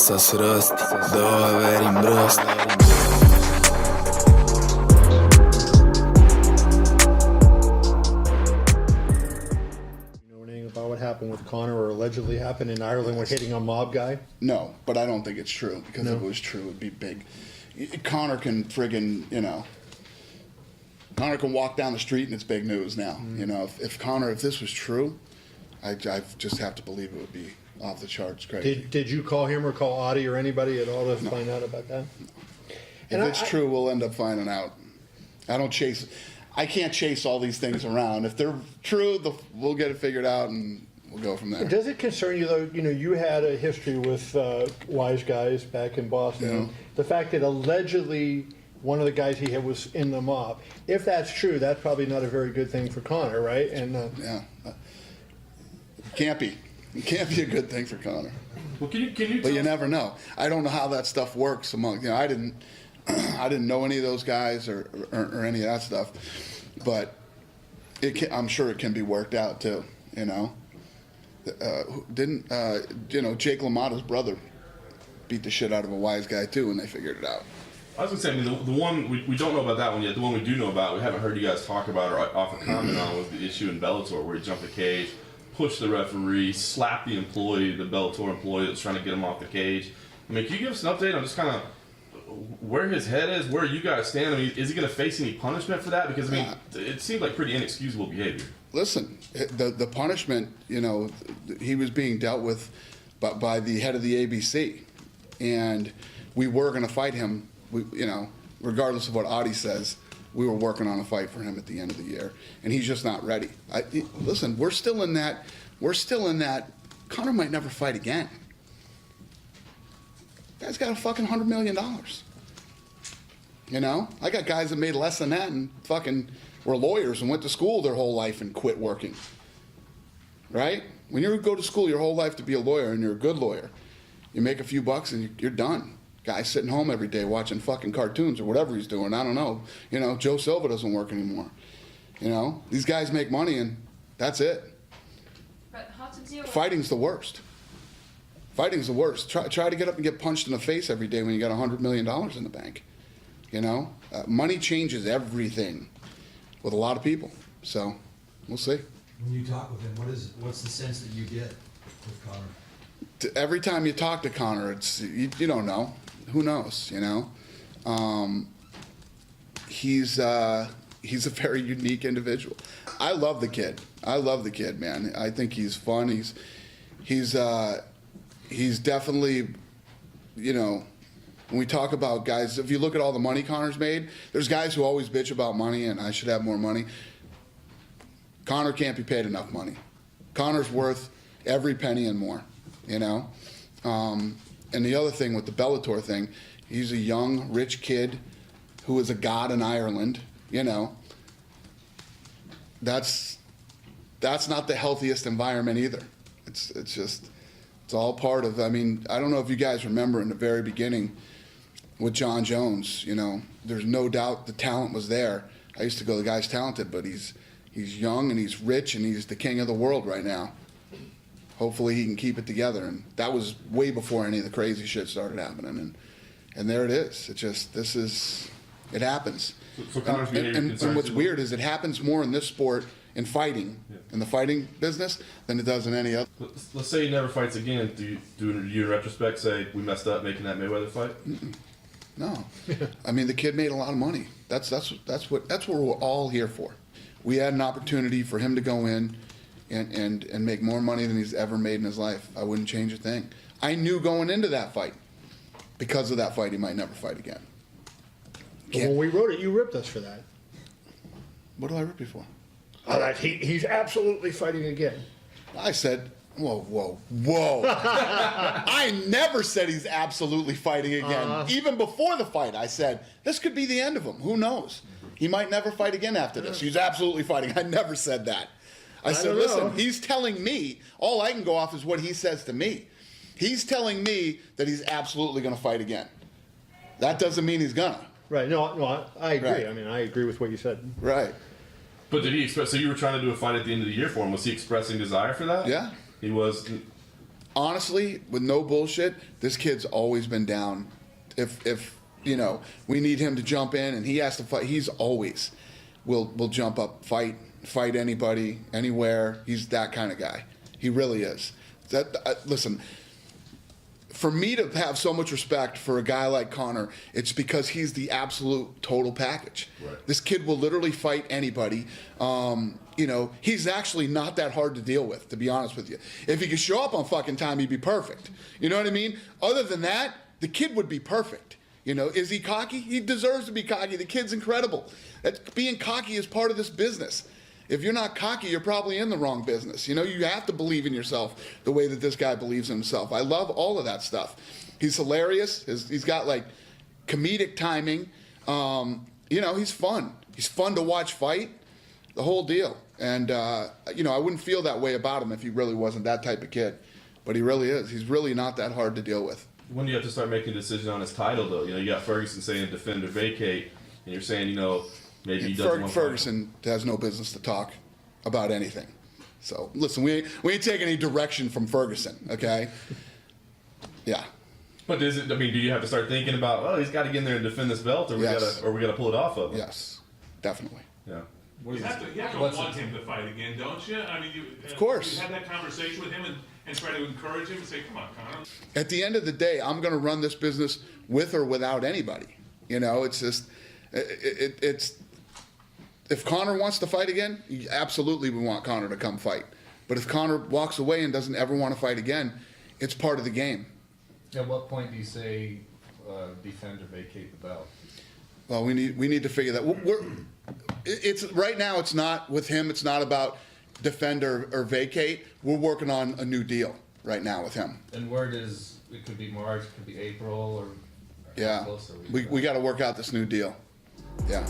Sa-să răst, două veri în brăst. About what happened with Conor, or allegedly happened in Ireland with hitting a mob guy? No, but I don't think it's true, because if it was true, it'd be big. Conor can friggin', Conor can walk down the street and it's big news now. If this was true, I just have to believe it would be off the charts crazy. Did you call him or call Audie or anybody at all to find out about that? If it's true, we'll end up finding out. I can't chase all these things around. If they're true, we'll get it figured out and we'll go from there. Does it concern you, though, you had a history with Wise Guys back in Boston. Yeah. The fact that allegedly one of the guys he had was in the mob. If that's true, that's probably not a very good thing for Conor, right? And yeah. Can't be. It can't be a good thing for Conor. Well, can you But you never know. I don't know how that stuff works among, I didn't know any of those guys or any of that stuff, but I'm sure it can be worked out too. Jake LaMotta's brother beat the shit out of a Wise Guy too, and they figured it out. I was gonna say, the one we don't know about that one yet. The one we do know about, we haven't heard you guys talk about or offer comment on, was the issue in Bellator where he jumped the cage, pushed the referee, slapped the Bellator employee that was trying to get him off the cage. I mean, can you give us an update on just kind of where his head is, where you guys stand? I mean, is he going to face any punishment for that? Because, it seemed like pretty inexcusable behavior. Listen, the punishment, he was being dealt with by the head of the ABC. And we were going to fight him, regardless of what Audie says. We were working on a fight for him at the end of the year. And he's just not ready. Listen, we're still in that. Conor might never fight again. Guy's got a fucking $100 million. I got guys that made less than that and fucking were lawyers and went to school their whole life and quit working. Right? When you go to school your whole life to be a lawyer and you're a good lawyer, you make a few bucks and you're done. Guy's sitting home every day watching fucking cartoons or whatever he's doing. I don't know. Joe Silva doesn't work anymore. These guys make money and that's it. But how to deal with Fighting's the worst. Fighting's the worst. Try to get up and get punched in the face every day when you got $100 million in the bank. Money changes everything with a lot of people. So, we'll see. When you talk with him, what's the sense that you get with Conor? Every time you talk to Conor, it's you don't know. Who knows? He's a very unique individual. I love the kid, man. I think he's fun. He's definitely, when we talk about guys, if you look at all the money Conor's made, there's guys who always bitch about money and I should have more money. Conor can't be paid enough money. Conor's worth every penny and more, And the other thing with the Bellator thing, he's a young, rich kid who is a god in Ireland, That's not the healthiest environment either. It's all part of, I don't know if you guys remember in the very beginning with Jon Jones, there's no doubt the talent was there. I used to go, the guy's talented, but he's young and he's rich and he's the king of the world right now. Hopefully he can keep it together. And that was way before any of the crazy shit started happening. And there it is. It happens. So Conor's and what's weird is it happens more in this sport, in fighting, in the fighting business, than it does in any other. Let's say he never fights again. Do you in retrospect say we messed up making that Mayweather fight? No. The kid made a lot of money. That's what we're all here for. We had an opportunity for him to go in and make more money than he's ever made in his life. I wouldn't change a thing. I knew going into that fight, because of that fight, he might never fight again. But when we wrote it, you ripped us for that. What did I rip you for? He's absolutely fighting again. I said, whoa. I never said he's absolutely fighting again. Even before the fight, I said, this could be the end of him. Who knows? He might never fight again after this. He's absolutely fighting. I never said that. I said, listen, he's telling me, all I can go off is what he says to me. He's telling me that he's absolutely going to fight again. That doesn't mean he's gonna. Right. No, I agree. Right. I agree with what you said. Right. But did he express? So you were trying to do a fight at the end of the year for him. Was he expressing desire for that? Yeah. He was. honestly, with no bullshit, this kid's always been down. If you know, we need him to jump in and he has to fight, he's always will jump up, fight anybody, anywhere. He's that kind of guy. He really is. Listen, for me to have so much respect for a guy like Conor, it's because he's the absolute total package. Right. This kid will literally fight anybody. You know, he's actually not that hard to deal with, to be honest with you. If he could show up on fucking time, he'd be perfect. You know what I mean? Other than that, the kid would be perfect. You know, is he cocky? He deserves to be cocky. The kid's incredible. Being cocky is part of this business. If you're not cocky, you're probably in the wrong business. You know, you have to believe in yourself the way that this guy believes in himself. I love all of that stuff. He's hilarious. He's got like comedic timing. You know, he's fun. He's fun to watch fight, the whole deal. And, you know, I wouldn't feel that way about him if he really wasn't that type of kid. But he really is. He's really not that hard to deal with. When do you have to start making a decision on his title, though? You know, you got Ferguson saying defend or vacate, and you're saying, you know, maybe he doesn't want to. Ferguson has no business to talk about anything. So listen, we ain't taking any direction from Ferguson, okay? Yeah. But is it? I mean, do you have to start thinking about? Oh, he's got to get in there and defend this belt, or Yes. we gotta pull it off of him? Yes, definitely. Yeah. You have to What's want him to fight again, don't you? I mean, Of course. You had that conversation with him and try to encourage him and say, come on, Conor. At the end of the day, I'm going to run this business with or without anybody. You know, it's just, it's, if Conor wants to fight again, absolutely we want Conor to come fight. But if Conor walks away and doesn't ever want to fight again, it's part of the game. At what point do you say defend or vacate the belt? Well, we need to figure that. It's right now. It's not with him. It's not about defend or vacate. We're working on a new deal right now with him. And word is it could be March, it could be April, or how Yeah, close are we? we got to work out this new deal. Yeah.